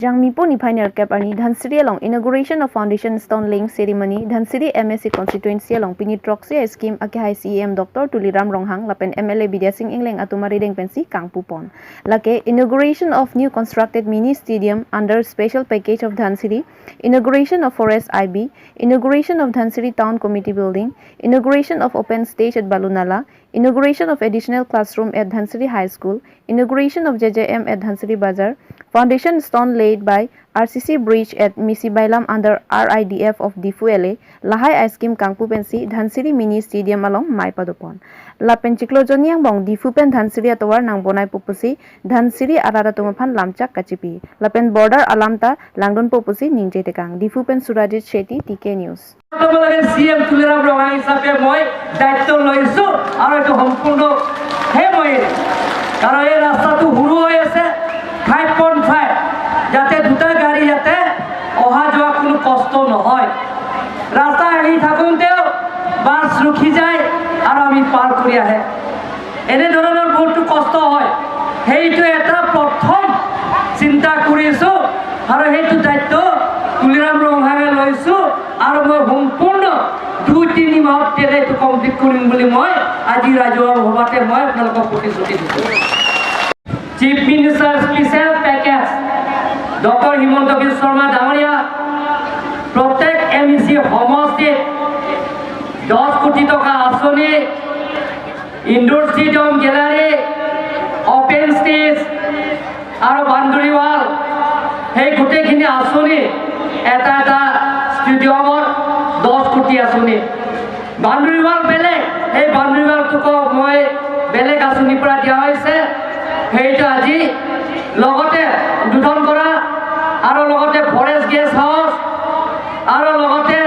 Jangmipo ni pioneer Karbi Dhansiri along inauguration of foundation stone laying ceremony Dhansiri MSC constituency along Pini Troxy scheme Akihai CEM Dr. Tuliram Ronghang Lapen MLA Bidya Singh Ingleng Atumari Deng Pensi Kangpupon. Lake inauguration of new constructed mini stadium under special package of Dhansiri, inauguration of Forest IB, inauguration of Dhansiri Town Committee building, inauguration of open stage at Balunala, inauguration of additional classroom at Dhansiri High School, inauguration of JJM at Dhansiri Bazar, foundation stone laid by RCC Bridge at Misibailam under RIDF of Difuele, Lahai Ice Cream Kangpu Pensi, Dhansiri Mini Stadium along Maipadopon. Lapen Chiklojoni yang bong Difupen Dhansiri atawar nang bonai pupusi, Dhansiri arada tumaphan lamchak kachipi. Lapen border alamta langdon pupusi ningje tekang. Difupen Surajit Shetty, TK News. CM Tuliram Ronghang hisabe moi daitto loisu aro etu সম্পূর্ণ হে moi কারণ এই রাস্তাটো হুৰু হৈ আছে 5.5 যাতে দুটা গাড়ী যাতে অহা যোৱা কোনো কষ্ট নহয় ৰাস্তা আহি থাকোঁতেও বাছ ৰখি যায় আৰু আমি পাৰ কৰি আহে এনে ধৰণৰ বহুত কষ্ট হয় সেইটো এটা প্ৰথম চিন্তা কৰিছো আৰু সেইটো দায়িত্ব তুলিৰাম ৰংহাঙে লৈছো আৰু মই সম্পূৰ্ণ 2-3 মাহত তেলেটো কমপ্লিট কৰিম বুলি মই আজি ৰাজহুৱা সভাতে মই আপোনালোকক প্ৰতিশ্ৰুতি দিছো chief minister special package doctor Himanta Biswa Sarma ডাঙৰীয়া প্ৰত্যেক এমইসি সমষ্টিত 10 কোটি টকা আঁচনি indoor stadium gallery open stage আৰু বাউণ্ডাৰী ৱাল সেই গোটেইখিনি আঁচনি এটা এটা ষ্টেডিয়ামৰ 10 কোটি আঁচনি বাউণ্ডাৰী ৱাল বেলেগ এই বাউণ্ডাৰী ৱালটোক মই বেলেগ আঁচনিৰ পৰা দিয়া হৈছে সেইটো আজি লগতে উদ্বোধন কৰা আৰু লগতে ফৰেষ্ট গেষ্ট হাউচ আৰু লগতে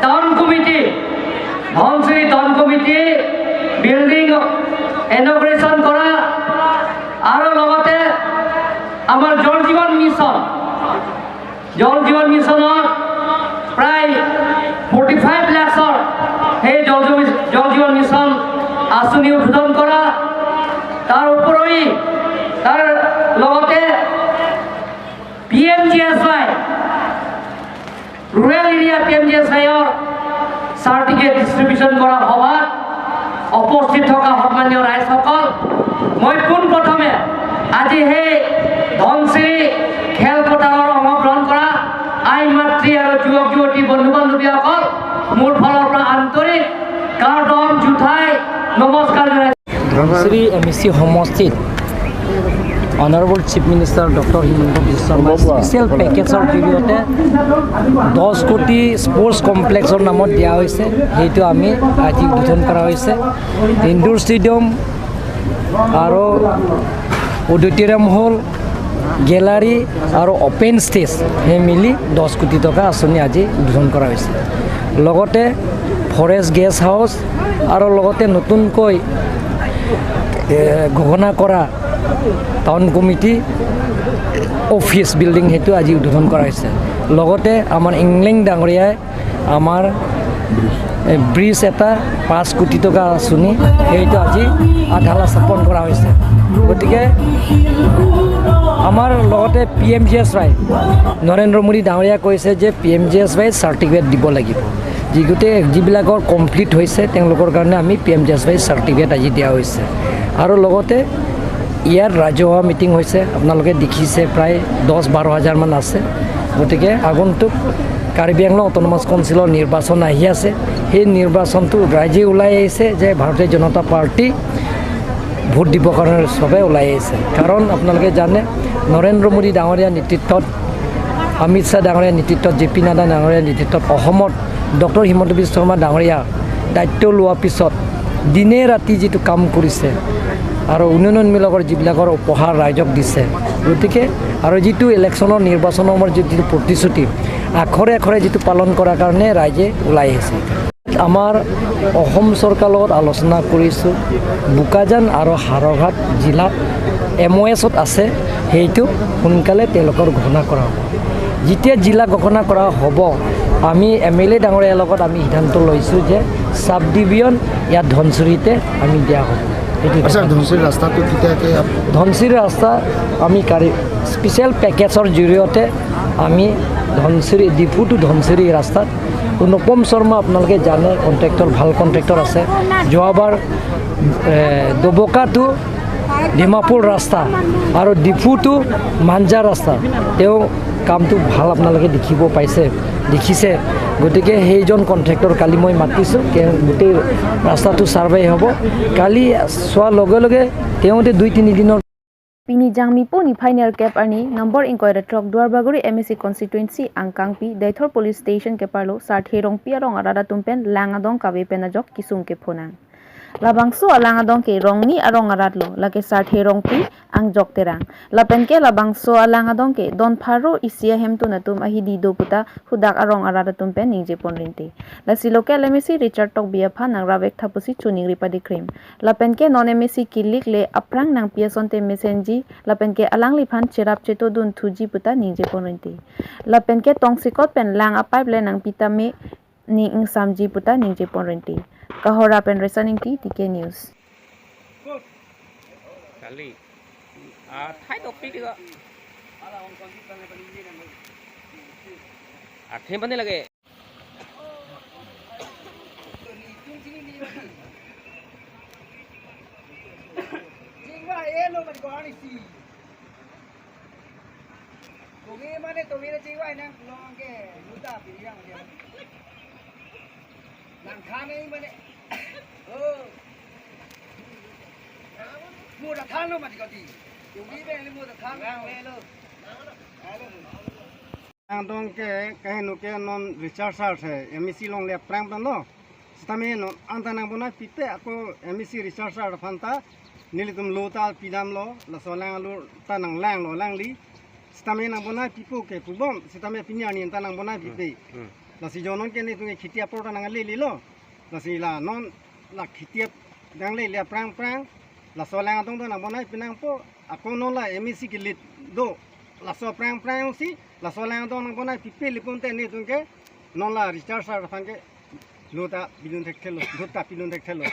town committee Dhansiri town committee building inauguration কৰা আৰু লগতে আমাৰ জল জীৱন মিছনৰ প্ৰায় 45 লাখৰ সেই জল জীৱন মিছন আঁচনি উদ্বোধন কৰা তাৰ উপৰি তাৰ লগতে PMGSY rural area PMGSY certificate distribution কৰা সভাত উপস্থিত থকা সন্মানীয় ৰাইজসকল মই পোনপ্ৰথমে আজি সেই ধনশ্ৰী খেলপথাৰৰ অংশগ্ৰহণ কৰা আইন মাতৃ আৰু যুৱক যুৱতী বন্ধু বান্ধৱীসকল মোৰ ফালৰ পৰা আন্তৰিক কাৰ্ডম জুঠাই নমস্কাৰ জনাইছোঁ ধনশ্ৰী এমইসি সমষ্টিত honourable chief minister doctor Himanta Biswa Sarma special পেকেজৰ জৰিয়তে 10 কোটি স্পৰ্টছ কমপ্লেক্সৰ নামত দিয়া হৈছে সেইটো আমি আজি উদ্বোধন কৰা হৈছে ইনডোৰ ষ্টেডিয়াম আৰু অডিটৰিয়াম হল গেলাৰী আৰু অপেন ষ্টেজ সেই মিলি 10 কোটি টকা আঁচনি আজি উদ্বোধন কৰা হৈছে লগতে ফৰেষ্ট গেষ্ট হাউচ আৰু লগতে নতুনকৈ ঘোষণা কৰা টাউন কমিটি অফিস বিল্ডিং হেতু আজি উদ্বোধন কৰা হৈছে লগতে আমাৰ ইংলেং ডাঙৰীয়াই আমাৰ ব্ৰিজ এটা 5 কোটি টকা আঁচনি সেইটো আজি আধালা স্থাপন কৰা হৈছে গতিকে আমাৰ লগতে PMGSY নৰেন্দ্ৰ মোদী ডাঙৰীয়া কৈছে যে PMGSY চাৰ্টিফিকেট দিব লাগিব যিবিলাকৰ কমপ্লিট হৈছে তেওঁলোকৰ কাৰণে আমি PMGSY চাৰ্টিফিকেট আজি দিয়া হৈছে আৰু লগতে ইয়াৰ ৰাজহুৱা মিটিং হৈছে আপোনালোকে দেখিছে প্ৰায় 10-12 হাজাৰ মান আছে গতিকে আগন্তুক কাৰ্বি আংলং অটোনমাস কাউন্সিলৰ নিৰ্বাচন আহি আছে সেই নিৰ্বাচনটো ৰাইজে ওলাই আহিছে যে ভাৰতীয় জনতা পাৰ্টি ভোট দিবৰ কাৰণে সবে ওলাই আহিছে কাৰণ আপোনালোকে জানে নৰেন্দ্ৰ মোদী ডাঙৰীয়া নেতৃত্বত অমিত শ্বাহ ডাঙৰীয়া নেতৃত্বত JP নাড্ডা ডাঙৰীয়া নেতৃত্বত অসমত ডক্টৰ হিমন্ত বিশ্ব শৰ্মা ডাঙৰীয়া দায়িত্ব লোৱাৰ পিছত দিনে ৰাতি যিটো কাম কৰিছে আৰু উন্নয়নমূলকৰ যিবিলাকৰ উপহাৰ ৰাইজক দিছে গতিকে আৰু যিটো ইলেকশ্যনৰ নিৰ্বাচনৰ যিটো প্ৰতিশ্ৰুতি আখৰে আখৰে যিটো পালন কৰাৰ কাৰণে ৰাইজে ওলাই আহিছে আমাৰ অসম চৰকাৰৰ লগত আলোচনা কৰিছোঁ বোকাজান আৰু হাৰঘাট জিলাত MOSত আছে সেইটো সোনকালে তেওঁলোকৰ ঘোষণা কৰা হ'ব যেতিয়া জিলা ঘোষণা কৰা হ'ব আমি MLA ডাঙৰীয়াৰ লগত আমি সিদ্ধান্ত লৈছোঁ যে সাব ডিভিজন ইয়াত ধনশ্ৰীতে আমি দিয়া হ'ব আচ্ছা ধনশ্ৰীৰ ৰাস্তাটো কেতিয়াকৈ ধনশ্ৰীৰ ৰাস্তা আমি স্পেচিয়েল পেকেজৰ জৰিয়তে আমি ধনচিৰি ডিপু টু ধনচিৰি ৰাস্তাত অনুপম শৰ্মা আপোনালোকে জানে কণ্ট্ৰেক্টৰ ভাল কণ্ট্ৰেক্টৰ আছে যোৱাবাৰ দবকা টু ডিমাপুৰ ৰাস্তা আৰু ডিপু টু মাঞ্জা ৰাস্তা তেওঁ কামটো ভাল আপোনালোকে দেখিছে গতিকে সেইজন কণ্ট্ৰেক্টৰ কালি মই মাতিছোঁ গোটেই ৰাস্তাটো ছাৰ্ভে হ'ব কালি চোৱাৰ লগে লগে তেওঁতে 2-3 দিনৰ Pini jangmipo ni pioneer cap ani number inquiry truck Duarbaguri MSC constituency Angkangpi Daithor police station ke parlo sart herong piarong arada tumpen langadong kabe penajok kisung ke phonang labangso alangadong ke rongni arong aradlo lake sart herong pi angjok terang lapen ke labangso alangadong ke don pharo isia hemtu natum ahidi doputa hudak arong arada tumpen ningje ponrinte lasi local MSC Richard Tok biapha nang ravek thapusi chuning ripadi cream lapen ke non MSC kilik le aprang nang piasonte mesenji lapen ke alang liphan cherap cheto dun thuji puta ningje ponrinte lapen ke tongsikot pen lang apai ble nang pitame ni ingsamji puta ningje ponrinte kahora pen resaning ti TK news kali thay topik juga thêm vấn đề là cái mua đặt than luôn mà chỉ có gì dùng đi về mua đặt than về luôn ang dong ke no ke non recharge है MEC long le prang ban no stame no antana bona pipe ako MEC recharge phanta nilitum lo ta pidam lo la solang lo tanang lang lo lang li stame na bona pipo ke pubom stame pinya ni tanang bona pipe la si jonon ke ni tu khitia porta nang li lo la si la non la khitia dang le prang la solang dong nang bona pinang po ako no la MEC ke lit do la so prang si la solang dong nang bona pipe lipun te ni tu ke non la recharge phanke lota bilun tek thelo lota bilun tek thelo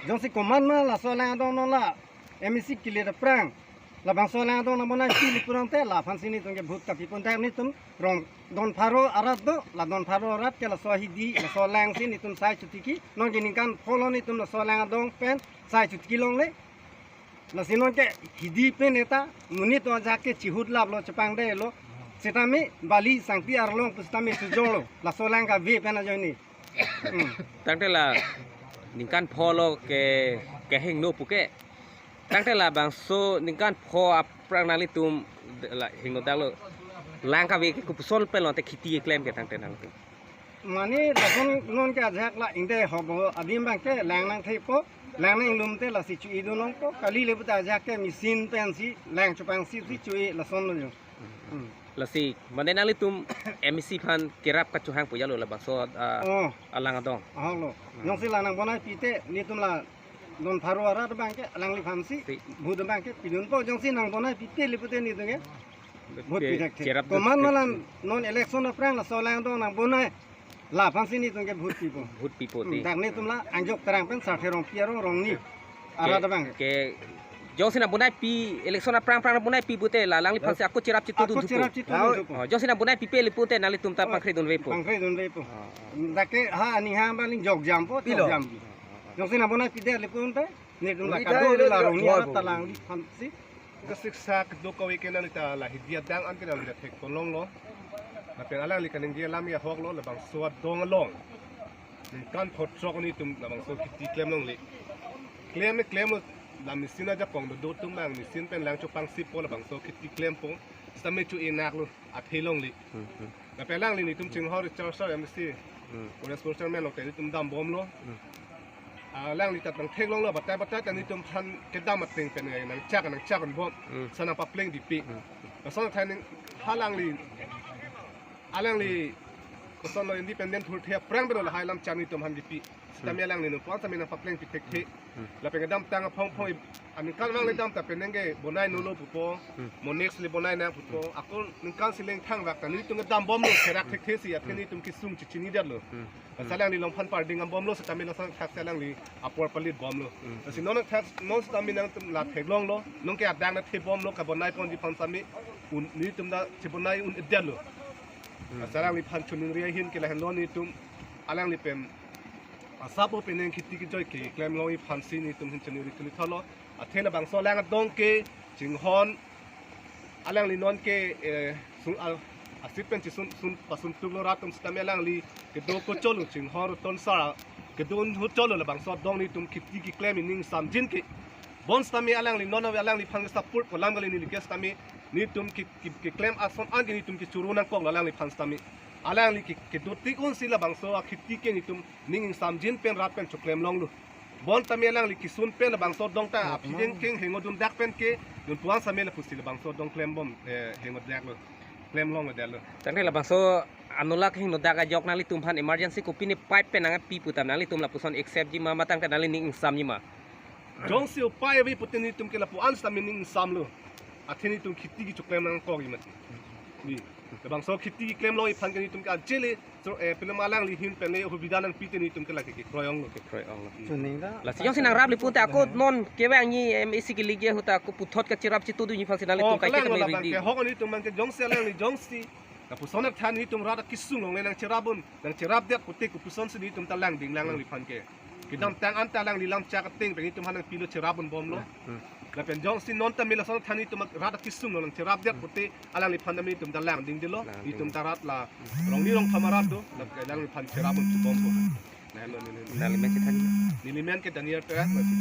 jong si command ma la solang dong non la MEC ke lit prang la bang solang dong nang bona pipe lipun te la phan sini tu ke bhut ka pipun te ni tum rong don pharo arat do la don pharo arat ke la sohidi la solang si ni tum sai chutiki non ke ninkan follow ni tum la solang dong pen sai chutiki long le la sinon ke hidi pe neta muni to jaake chihut lab lo chapang de lo setame bali sangti arlong pustame sujolo la solang ka ve pena joni tăng thế là những căn pho lo cái hình nô puke tăng thế là bằng số những căn pho aprang nali tum là hình nô tao lo lang ka ve cái cục sol pe lo te khiti claim cái tăng thế nào mani la son non ka jak la inde hobo adim bang ke lang nang thei po lang nang lum te la si chui do nong po kali le buta jak ke machine pen si lang chupang si chui la son lo là si mà nên nali tum MEC phan kirap ka chuhang puya lo la bang so alang adong lo nyong si la nang bona pite ni tum la don pharo ara bang ke alang li pham si bud bang ke pidun po jong si nang bona pite le pute ni tu ke bud pite kirap ko man malan non election aprang la so lang dong nang bona la phang si ni tu ke bud pipo ti dak ni tum la anjok terang pen sa therong piarong rong ni ara bang ke jong sina bunai pi election aprang bunai pi pute la lang li phan se aku cirap citu du jong sina bunai pi pe li pute nali tum ta pangkhri don ve po dake ha ani ha baling jog jam po jam jong sina bunai pi de li pun te ni tum la kado la rong ni ara talang li phan siก็ศึกษาดูกวีกันนั่นแต่ละหิดยาดังอันกันนั่นจะเทคตัวลงล้อแต่เป็นอะไรกันยังเดียลามีฮอกล้อหรือบางส่วนดงลงการพดชกนี่ตุ้มบางส่วนคิดตีเคลมลงเลยเคลมไม่เคลมลามิสิน่าจะกองดูตุ้มบางมิสินเป็นแรงจุปังซิปโปละบางส่วนคิดตีเคลมปงสมัยจุเอนักลุอัดเทลงเลยแต่เป็นแรงเลยนี่ตุ้มจึงฮอริจาร์ซ่าเอ็มซีคนสปอร์ตแมนลงแต่นี่ตุ้มดำบอมล้อแรงนี่ตัดตั้งเทงลงเลยบัดแต่นี่ตุ้มพันกระดามันตึงเป็นไงนังจักกันพวกสนามปับเล่งดิปีแต่ส่วนท้ายนึงฮาลังลี pesan lo independent hur thia prang bero la hailam chani tum han dipi stamia lang ni no pon samina papleng pi tek the la pengedam tang phong phong amin kan mang le dam ta penenge bonai no lo pupo monex le bonai na pupo akon ningkan sileng thang wak ta ni tum dam bom lo kerak tek the si a theni tum kisum chi chini dar lo salang ni long phan par ding am bom lo stamina sang thak salang ni apor palit bom lo si non thak non stamina tum la thek long lo nong ke adang na the bom lo ka bonai pon di phan sami un ni tum da chi bonai un edal lo salang li phan chuning ria hin ke la han lo ni tum alang li pen asapo penen khiti ki joy ke claim lo i phan si ni tum hin chuni ri kli thalo a thela bang so lang dong ke jing hon alang li non ke sun al asip pen chi sun pasun tu lo ra tum stam alang li ke do ko cholu jing hor ton sa ke don hu cholu la bang so dong ni tum khiti ki claim ning sam jin ke bon stami alang li non alang li phang support ko lang li ni ke stami ni tum ki claim ason an ni tum ki churunan ko alang li phang stami alang li ki do tik un sila bang so khiti ke ni tum ning sam jin pen rat pen chu claim long lu bon tami alang li ki sun pen bang so dong ta apideng king hengo dun dak pen ke dun puan samela pusil bang so dong claim bom hengo dak lu claim long lu dal tang te la bang so anulak hing no daga jok nali tum phan emergency ko pini pipe pen anga pi putam nali tum la puson accept ji ma matang te nali ning sam ji ma jong siu pai vi putini tum ke la puan stami ning sam lu atheni tum khiti ki chu claim nang ko gi mat ni bang so khiti ki claim lo i phan ke ni tum ka jele so pelem alang li hin pele hu bidan ang pite ni tum ke la ke kroyong lo la la siang sinang rap li pun ta ko non ke bang ni mec ki lige huta ko puthot ka chirap chi tu du ni phang sinali tum kai ke me ri di ke hok ni tum man ke jong se alang li jong si ka puson ak than ni tum ra ki sung long le nang chirabun nang chirap det puti ku puson si ni tum ta lang ding lang li phan ke kidam tang an ta lang li lam cha ka ting pe ni tum han pilo chirabun bom lo la pen jong si non ta mila son thani tum ra ki sung long chirap det puti alang li phan ni tum ta lang ding dilo ni tum tarat la rong ni rong thamarat do la ke lang li phan chirabun bom ko na lo nali me chi than ni limen ke daniel pe na si